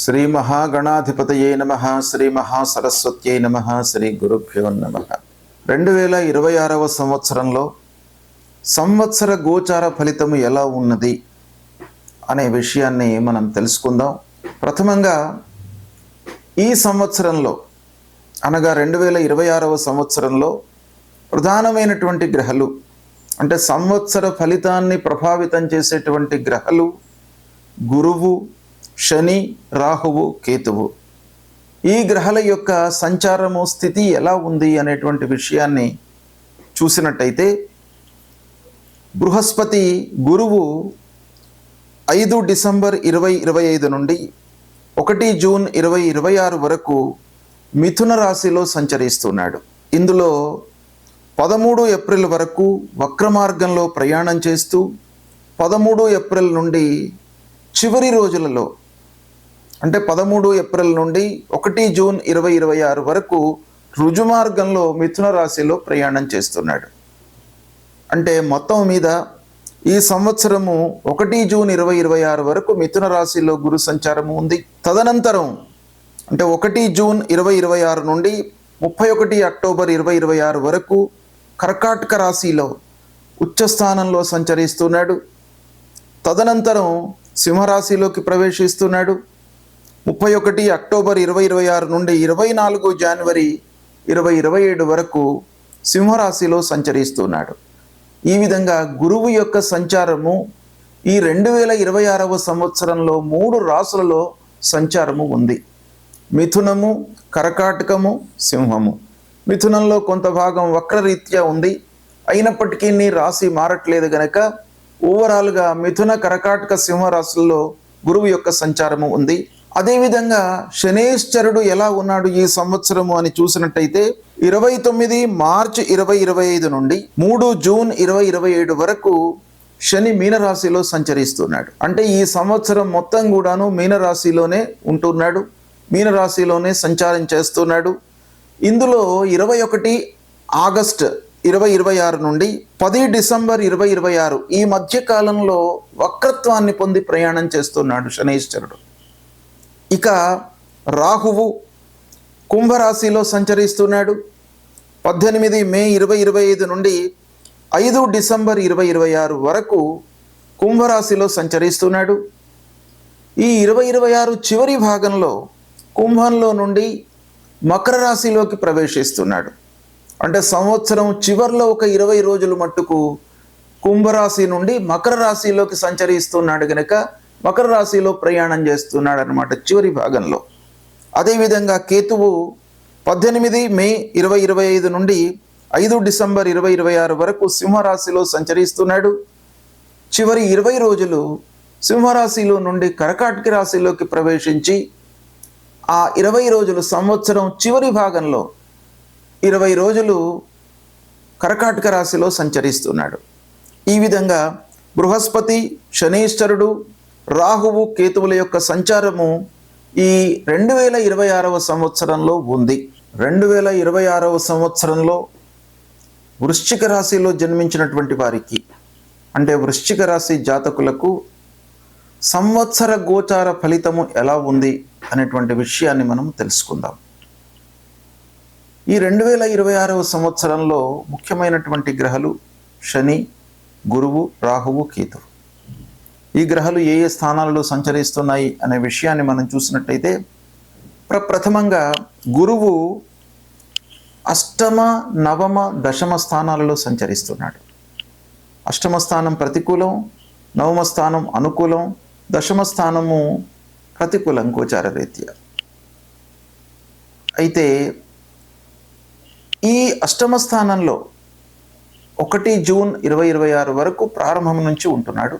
శ్రీ మహాగణాధిపతయే నమః. శ్రీ మహాసరస్వత్యై నమః. శ్రీ గురుభ్యో నమః. 2026వ సంవత్సరంలో సంవత్సర గోచార ఫలితము ఎలా ఉన్నది అనే విషయాన్ని మనం తెలుసుకుందాం. ప్రథమంగా ఈ సంవత్సరంలో అనగా 2026వ సంవత్సరంలో ప్రధానమైనటువంటి గ్రహాలు అంటే సంవత్సర ఫలితాన్ని ప్రభావితం చేసేటువంటి గ్రహాలు గురువు, శని, రాహువు, కేతువు. ఈ గ్రహాల యొక్క సంచారము స్థితి ఎలా ఉంది అనేటువంటి విషయాన్ని చూసినట్టయితే బృహస్పతి గురువు 5 డిసెంబర్ 2025 నుండి 1 జూన్ 2026 వరకు మిథున రాశిలో సంచరిస్తున్నాడు. ఇందులో 13 ఏప్రిల్ వరకు వక్ర మార్గంలో ప్రయాణం చేస్తూ 13 ఏప్రిల్ నుండి చివరి రోజులలో అంటే 13 ఏప్రిల్ నుండి 1 జూన్ 2026 వరకు రుజుమార్గంలో మిథున రాశిలో ప్రయాణం చేస్తున్నాడు. అంటే మొత్తం మీద ఈ సంవత్సరము 1 జూన్ 2026 వరకు మిథున రాశిలో గురు సంచారము ఉంది. తదనంతరం అంటే 1 జూన్ 2026 నుండి 31 అక్టోబర్ 2026 వరకు కర్కాటక రాశిలో ఉచ్చస్థానంలో సంచరిస్తున్నాడు. తదనంతరం సింహరాశిలోకి ప్రవేశిస్తున్నాడు. 31 అక్టోబర్ 2026 నుండి 24 జనవరి 2027 వరకు సింహరాశిలో సంచరిస్తున్నాడు. ఈ విధంగా గురువు యొక్క సంచారము ఈ 2026వ సంవత్సరంలో 3 రాశులలో సంచారము ఉంది. మిథునము, కర్కాటకము, సింహము. మిథునంలో కొంత భాగం వక్రరీత్యా ఉంది. అయినప్పటికీ రాశి మారట్లేదు గనక ఓవరాల్గా మిథున, కర్కాటక, సింహ రాశుల్లో గురువు యొక్క సంచారము ఉంది. అదేవిధంగా శనేశ్వరుడు ఎలా ఉన్నాడు ఈ సంవత్సరము అని చూసినట్టయితే 29 మార్చి 2025 నుండి 3 జూన్ 2027 వరకు శని మీనరాశిలో సంచరిస్తున్నాడు. అంటే ఈ సంవత్సరం మొత్తం కూడాను మీనరాశిలోనే ఉంటున్నాడు, మీనరాశిలోనే సంచారం చేస్తున్నాడు. ఇందులో 21 ఆగస్టు 2026 నుండి 10 డిసెంబర్ 2026 ఈ మధ్య కాలంలో వక్రత్వాన్ని పొంది ప్రయాణం చేస్తున్నాడు శనైశ్వరుడు. ఇక రాహువు కుంభరాశిలో సంచరిస్తున్నాడు. 18 మే 2025 నుండి 5 డిసెంబర్ 2026 వరకు కుంభరాశిలో సంచరిస్తున్నాడు. ఈ 2026 చివరి భాగంలో కుంభంలో నుండి మకర రాశిలోకి ప్రవేశిస్తున్నాడు. అంటే సంవత్సరం చివర్లో ఒక 20 రోజులు మట్టుకు కుంభరాశి నుండి మకర రాశిలోకి సంచరిస్తున్నాడు గనక మకర రాశిలో ప్రయాణం చేస్తున్నాడు అన్నమాట చివరి భాగంలో. అదేవిధంగా కేతువు 18 మే 2025 నుండి 5 డిసెంబర్ 2026 వరకు సింహరాశిలో సంచరిస్తున్నాడు. చివరి 20 రోజులు సింహరాశిలో నుండి కర్కాటక రాశిలోకి ప్రవేశించి ఆ 20 రోజులు సంవత్సరం చివరి భాగంలో 20 రోజులు కర్కాటక రాశిలో సంచరిస్తున్నాడు. ఈ విధంగా బృహస్పతి, శనీశ్వరుడు, రాహువు, కేతువుల యొక్క సంచారము ఈ 2026వ సంవత్సరంలో ఉంది. 2026వ సంవత్సరంలో వృశ్చిక రాశిలో జన్మించినటువంటి వారికి అంటే వృశ్చిక రాశి జాతకులకు సంవత్సర గోచార ఫలితము ఎలా ఉంది అనేటువంటి విషయాన్ని మనం తెలుసుకుందాం. ఈ 2026వ సంవత్సరంలో ముఖ్యమైనటువంటి గ్రహాలు శని, గురువు, రాహువు, కేతువు. ఈ గ్రహాలు ఏ ఏ స్థానాలలో సంచరిస్తున్నాయి అనే విషయాన్ని మనం చూసినట్టయితే ప్రథమంగా గురువు అష్టమ, నవమ, దశమ స్థానాలలో సంచరిస్తున్నాడు. అష్టమ స్థానం ప్రతికూలం, నవమ స్థానం అనుకూలం, దశమ స్థానము ప్రతికూలం గోచార రీత్యా. అయితే ఈ అష్టమ స్థానంలో 1 జూన్ 2026 వరకు ప్రారంభం నుంచి ఉంటున్నాడు.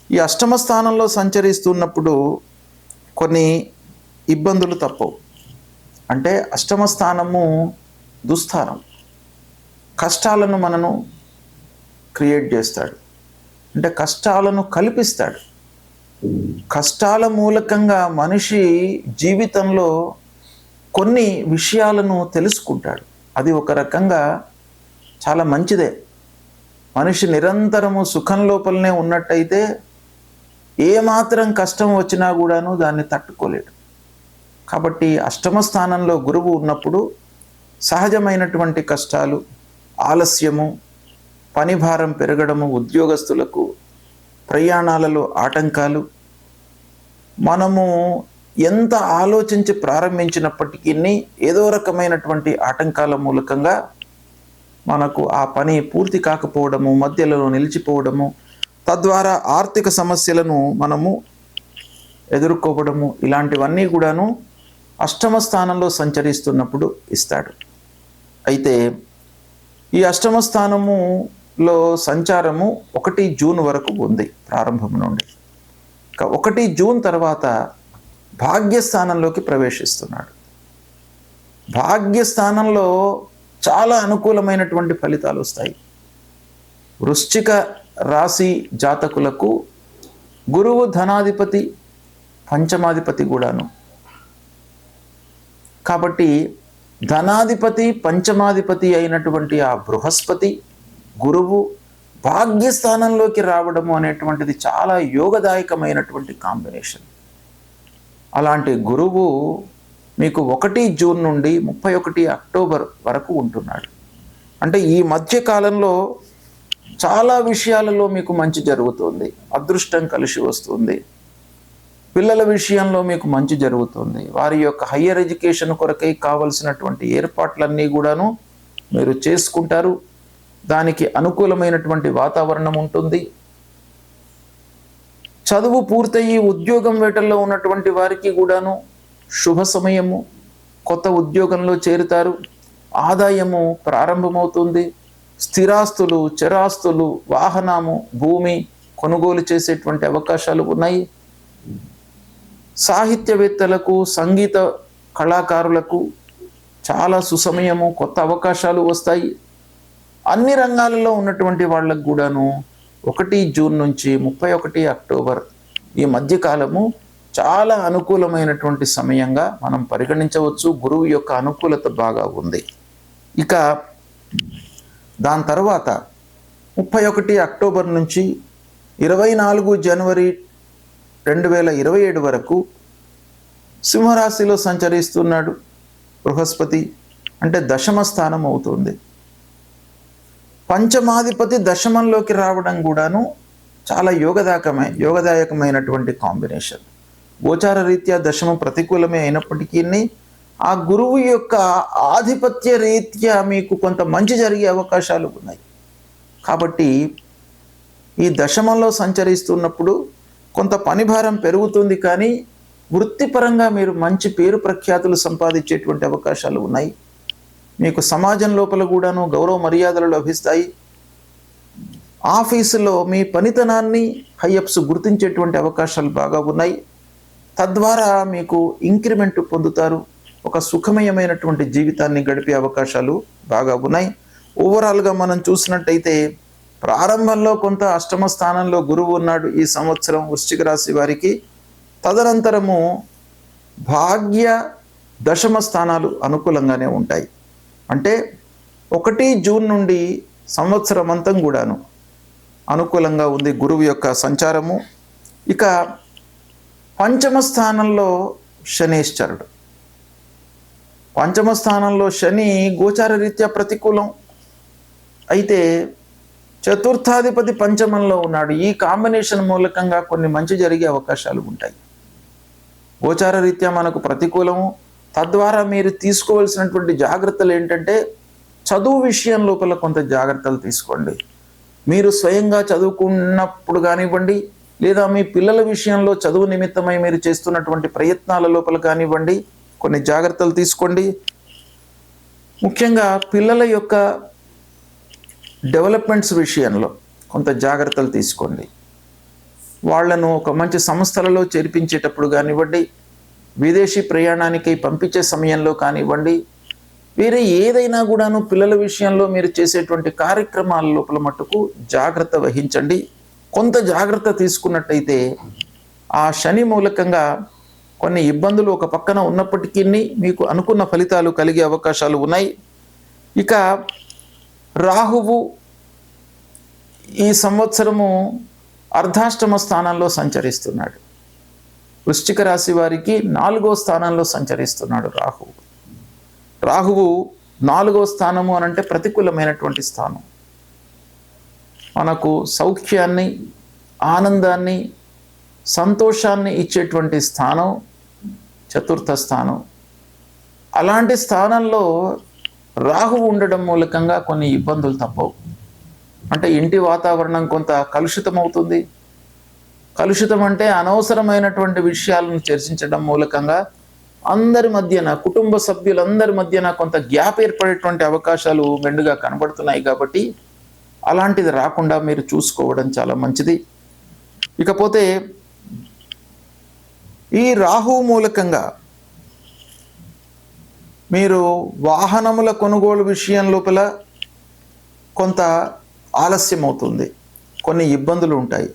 ఈ అష్టమ స్థానంలో సంచరిస్తున్నప్పుడు కొన్ని ఇబ్బందులు తప్పవు. అంటే అష్టమ స్థానము దుస్థానం, కష్టాలను మనను క్రియేట్ చేస్తాడు, అంటే కష్టాలను కల్పిస్తాడు. కష్టాల మూలకంగా మనిషి జీవితంలో కొన్ని విషయాలను తెలుసుకుంటాడు. అది ఒక రకంగా చాలా మంచిదే. మనిషి నిరంతరము సుఖం లోపలనే ఉన్నట్టయితే ఏమాత్రం కష్టం వచ్చినా కూడాను దాన్ని తట్టుకోలేడు. కాబట్టి అష్టమ స్థానంలో గురువు ఉన్నప్పుడు సహజమైనటువంటి కష్టాలు, ఆలస్యము, పనిభారం పెరగడము, ఉద్యోగస్తులకు ప్రయాణాలలో ఆటంకాలు, మనము ఎంత ఆలోచించి ప్రారంభించినప్పటికీ ఏదో రకమైనటువంటి ఆటంకాల మూలకంగా మనకు ఆ పని పూర్తి కాకపోవడము, మధ్యలో నిలిచిపోవడము, తద్వారా ఆర్థిక సమస్యలను మనము ఎదుర్కోవడము, ఇలాంటివన్నీ కూడాను అష్టమ స్థానంలో సంచరిస్తున్నప్పుడు ఇస్తాడు. అయితే ఈ అష్టమ స్థానములో సంచారము 1 జూన్ వరకు ఉంది ప్రారంభం నుండి. 1 జూన్ తర్వాత భాగ్యస్థానంలోకి ప్రవేశిస్తున్నాడు. భాగ్యస్థానంలో చాలా అనుకూలమైనటువంటి ఫలితాలు వస్తాయి. వృశ్చిక రాశి జాతకులకు గురువు ధనాధిపతి, పంచమాధిపతి కూడాను. కాబట్టి ధనాధిపతి, పంచమాధిపతి అయినటువంటి ఆ బృహస్పతి గురువు భాగ్యస్థానంలోకి రావడము అనేటువంటిది చాలా యోగదాయకమైనటువంటి కాంబినేషన్. అలాంటి గురువు మీకు 1 జూన్ నుండి 31 అక్టోబర్ వరకు ఉంటున్నాడు. అంటే ఈ మధ్య కాలంలో చాలా విషయాలలో మీకు మంచి జరుగుతుంది. అదృష్టం కలిసి వస్తుంది. పిల్లల విషయంలో మీకు మంచి జరుగుతుంది. వారి యొక్క హయ్యర్ ఎడ్యుకేషన్ కొరకై కావలసినటువంటి ఏర్పాట్లన్నీ కూడాను మీరు చేసుకుంటారు. దానికి అనుకూలమైనటువంటి వాతావరణం ఉంటుంది. చదువు పూర్తయి ఉద్యోగం వేటల్లో ఉన్నటువంటి వారికి కూడాను శుభ సమయము. కొత్త ఉద్యోగంలో చేరుతారు. ఆదాయము ప్రారంభమవుతుంది. స్థిరాస్తులు, చరాస్తులు, వాహనము, భూమి కొనుగోలు చేసేటువంటి అవకాశాలు ఉన్నాయి. సాహిత్యవేత్తలకు, సంగీత కళాకారులకు చాలా సుసమయము, కొత్త అవకాశాలు వస్తాయి. అన్ని రంగాలలో ఉన్నటువంటి వాళ్ళకు కూడాను 1 జూన్ నుంచి 31 అక్టోబర్ ఈ మధ్యకాలము చాలా అనుకూలమైనటువంటి సమయంగా మనం పరిగణించవచ్చు. గురువు యొక్క అనుకూలత బాగా ఉంది. ఇక దాని తర్వాత 31 అక్టోబర్ నుంచి 24 జనవరి 2027 వరకు సింహరాశిలో సంచరిస్తున్నాడు బృహస్పతి. అంటే దశమ స్థానం అవుతుంది. పంచమాధిపతి దశమంలోకి రావడం కూడాను చాలా యోగదాయకమైనటువంటి కాంబినేషన్. గోచార రీత్యా దశమ ప్రతికూలమే అయినప్పటికీ ఆ గురువు యొక్క ఆధిపత్య రీత్యా మీకు కొంత మంచి జరిగే అవకాశాలు ఉన్నాయి. కాబట్టి ఈ దశమంలో సంచరిస్తున్నప్పుడు కొంత పనిభారం పెరుగుతుంది, కానీ వృత్తిపరంగా మీరు మంచి పేరు ప్రఖ్యాతులు సంపాదించేటువంటి అవకాశాలు ఉన్నాయి. మీకు సమాజం లోపల కూడాను గౌరవ మర్యాదలు లభిస్తాయి. ఆఫీసులో మీ పనితనాన్ని హైయప్స్ గుర్తించేటువంటి అవకాశాలు బాగా ఉన్నాయి. తద్వారా మీకు ఇంక్రిమెంట్ పొందుతారు. ఒక సుఖమయమైనటువంటి జీవితాన్ని గడిపే అవకాశాలు బాగా ఉన్నాయి. ఓవరాల్గా మనం చూసినట్టయితే ప్రారంభంలో కొంత అష్టమ స్థానంలో గురువు ఉన్నాడు ఈ సంవత్సరం వృశ్చిక రాశి వారికి. తదనంతరము భాగ్య దశమ స్థానాలు అనుకూలంగానే ఉంటాయి. అంటే 1 జూన్ నుండి సంవత్సరం అంతం కూడాను అనుకూలంగా ఉంది గురువు యొక్క సంచారము. ఇక పంచమ స్థానంలో శనేశ్వరుడు. పంచమ స్థానంలో శని గోచార రీత్యా ప్రతికూలం. అయితే చతుర్థాధిపతి పంచమంలో ఉన్నాడు. ఈ కాంబినేషన్ మూలకంగా కొన్ని మంచి జరిగే అవకాశాలు ఉంటాయి. గోచార రీత్యా మనకు ప్రతికూలము. తద్వారా మీరు తీసుకోవాల్సినటువంటి జాగ్రత్తలు ఏంటంటే చదువు విషయం లోపల కొంత జాగ్రత్తలు తీసుకోండి. మీరు స్వయంగా చదువుకున్నప్పుడు కానివ్వండి, లేదా మీ పిల్లల విషయంలో చదువు నిమిత్తమై మీరు చేస్తున్నటువంటి ప్రయత్నాల లోపల కానివ్వండి, కొన్ని జాగ్రత్తలు తీసుకోండి. ముఖ్యంగా పిల్లల యొక్క డెవలప్మెంట్స్ విషయంలో కొంత జాగ్రత్తలు తీసుకోండి. వాళ్లను ఒక మంచి సంస్థలలో చేర్పించేటప్పుడు కానివ్వండి, విదేశీ ప్రయాణానికి పంపించే సమయంలో కానివ్వండి, వేరే ఏదైనా కూడాను పిల్లల విషయంలో మీరు చేసేటువంటి కార్యక్రమాల లోపల మట్టుకు జాగ్రత్త వహించండి. కొంత జాగ్రత్త తీసుకున్నట్టయితే ఆ శని మూలకంగా కొన్ని ఇబ్బందులు ఒక పక్కన ఉన్నప్పటికీ మీకు అనుకున్న ఫలితాలు కలిగే అవకాశాలు ఉన్నాయి. ఇక రాహువు ఈ సంవత్సరము అర్ధాష్టమ స్థానంలో సంచరిస్తున్నాడు. వృశ్చిక రాశి వారికి 4వ స్థానంలో సంచరిస్తున్నాడు రాహువు. రాహువు 4వ స్థానము అనంటే ప్రతికూలమైనటువంటి స్థానం. మనకు సౌఖ్యాన్ని, ఆనందాన్ని, సంతోషాన్ని ఇచ్చేటువంటి స్థానం చతుర్థ స్థానం. అలాంటి స్థానంలో రాహువు ఉండడం మూలకంగా కొన్ని ఇబ్బందులు తప్పవు. అంటే ఇంటి వాతావరణం కొంత కలుషితమవుతుంది. కలుషితం అంటే అనవసరమైనటువంటి విషయాలను చర్చించడం మూలకంగా అందరి మధ్యన, కుటుంబ సభ్యులందరి మధ్యన కొంత గ్యాప్ ఏర్పడేటువంటి అవకాశాలు మెండుగా కనబడుతున్నాయి. కాబట్టి అలాంటిది రాకుండా మీరు చూసుకోవడం చాలా మంచిది. ఇకపోతే ఈ రాహువు మూలకంగా మీరు వాహనముల కొనుగోలు విషయం లోపల కొంత ఆలస్యం అవుతుంది, కొన్ని ఇబ్బందులు ఉంటాయి.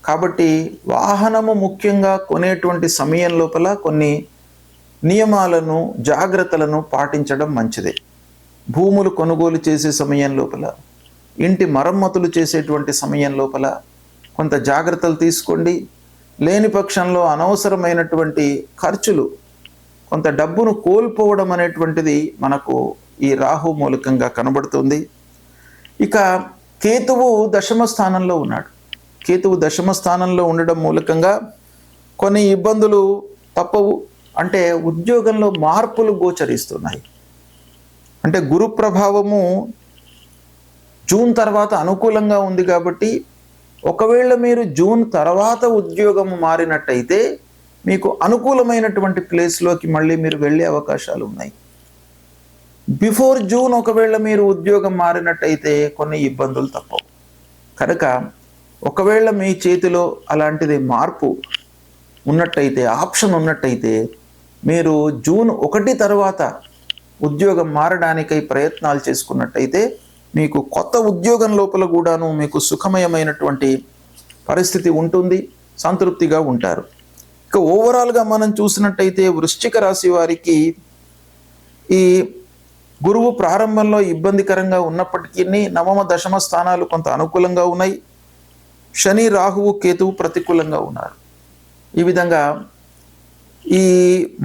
కాబట్టి వాహనము ముఖ్యంగా కొనేటువంటి సమయం లోపల కొన్ని నియమాలను, జాగ్రత్తలను పాటించడం మంచిది. భూములు కొనుగోలు చేసే సమయం లోపల, ఇంటి మరమ్మతులు చేసేటువంటి సమయం లోపల కొంత జాగ్రత్తలు తీసుకోండి. లేని పక్షంలో అనవసరమైనటువంటి ఖర్చులు, కొంత డబ్బును కోల్పోవడం అనేటువంటిది మనకు ఈ రాహు మూలకంగా కనబడుతుంది. ఇక కేతువు దశమ స్థానంలో ఉన్నాడు. కేతువు దశమ స్థానంలో ఉండడం మూలకంగా కొన్ని ఇబ్బందులు తప్పవు. అంటే ఉద్యోగంలో మార్పులు గోచరిస్తున్నాయి. అంటే గురు ప్రభావము జూన్ తర్వాత అనుకూలంగా ఉంది కాబట్టి ఒకవేళ మీరు జూన్ తర్వాత ఉద్యోగం మారినట్టయితే మీకు అనుకూలమైనటువంటి ప్లేస్లోకి మళ్ళీ మీరు వెళ్ళే అవకాశాలు ఉన్నాయి. బిఫోర్ జూన్ ఒకవేళ మీరు ఉద్యోగం మారినట్టయితే కొన్ని ఇబ్బందులు తప్పవు. కనుక ఒకవేళ మీ చేతిలో అలాంటిది మార్పు ఉన్నట్టయితే, ఆప్షన్ ఉన్నట్టయితే, మీరు జూన్ 1 తర్వాత ఉద్యోగం మారడానికై ప్రయత్నాలు చేసుకున్నట్టయితే మీకు కొత్త ఉద్యోగం లోపల కూడాను మీకు సుఖమయమైనటువంటి పరిస్థితి ఉంటుంది, సంతృప్తిగా ఉంటారు. ఇక ఓవరాల్గా మనం చూసినట్టయితే వృశ్చిక రాశి వారికి ఈ గురువు ప్రారంభంలో ఇబ్బందికరంగా ఉన్నప్పటికీ నవమ దశమ స్థానాలు కొంత అనుకూలంగా ఉన్నాయి. శని, రాహువు, కేతువు ప్రతికూలంగా ఉన్నారు. ఈ విధంగా ఈ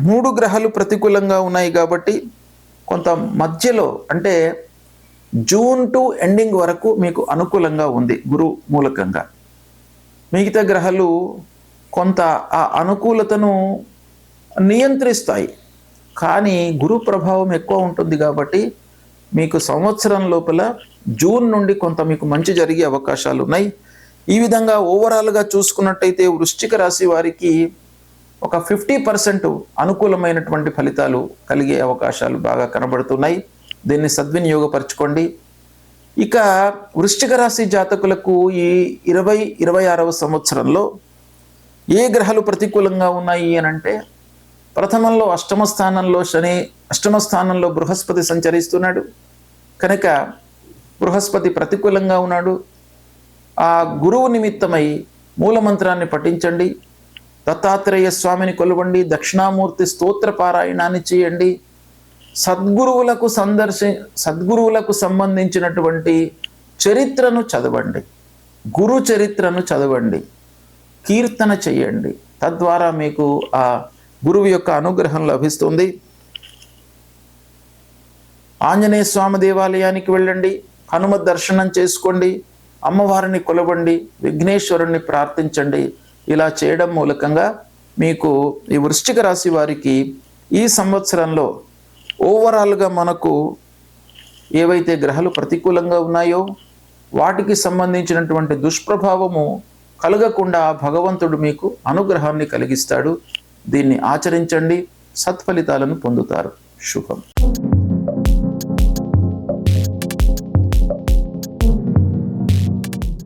3 గ్రహాలు ప్రతికూలంగా ఉన్నాయి కాబట్టి కొంత మధ్యలో అంటే జూన్ టు ఎండింగ్ వరకు మీకు అనుకూలంగా ఉంది గురు మూలకంగా. మిగతా గ్రహాలు కొంత ఆ అనుకూలతను నియంత్రిస్తాయి. కానీ గురు ప్రభావం ఎక్కువ ఉంటుంది కాబట్టి మీకు సంవత్సరం లోపల జూన్ నుండి కొంత మీకు మంచి జరిగే అవకాశాలు ఉన్నాయి. ఈ విధంగా ఓవరాల్గా చూసుకున్నట్టయితే వృశ్చిక రాశి వారికి ఒక 50% అనుకూలమైనటువంటి ఫలితాలు కలిగే అవకాశాలు బాగా కనబడుతున్నాయి. దీన్ని సద్వినియోగపరచుకోండి. ఇక వృశ్చిక రాశి జాతకులకు ఈ 2026వ సంవత్సరంలో ఏ గ్రహాలు ప్రతికూలంగా ఉన్నాయి అని అంటే, ప్రథమంలో అష్టమ స్థానంలో శని, అష్టమ స్థానంలో బృహస్పతి సంచరిస్తున్నాడు. కనుక బృహస్పతి ప్రతికూలంగా ఉన్నాడు. ఆ గురువు నిమిత్తమై మూలమంత్రాన్ని పఠించండి, దత్తాత్రేయ స్వామిని కొలవండి, దక్షిణామూర్తి స్తోత్ర పారాయణాన్ని చేయండి, సద్గురువులకు సంబంధించినటువంటి చరిత్రను చదవండి, గురు చరిత్రను చదవండి, కీర్తన చేయండి. తద్వారా మీకు ఆ గురువు యొక్క అనుగ్రహం లభిస్తుంది. ఆంజనేయ స్వామి దేవాలయానికి వెళ్ళండి, హనుమత్ దర్శనం చేసుకోండి, అమ్మవారిని కొలవండి, విఘ్నేశ్వరుణ్ణి ప్రార్థించండి. ఇలా చేయడం మూలకంగా మీకు ఈ వృశ్చిక రాశి వారికి ఈ సంవత్సరంలో ఓవరాల్గా మనకు ఏవైతే గ్రహాలు ప్రతికూలంగా ఉన్నాయో వాటికి సంబంధించినటువంటి దుష్ప్రభావము కలగకుండా భగవంతుడు మీకు అనుగ్రహాన్ని కలిగిస్తాడు. దీన్ని ఆచరించండి, సత్ఫలితాలను పొందుతారు. శుభం.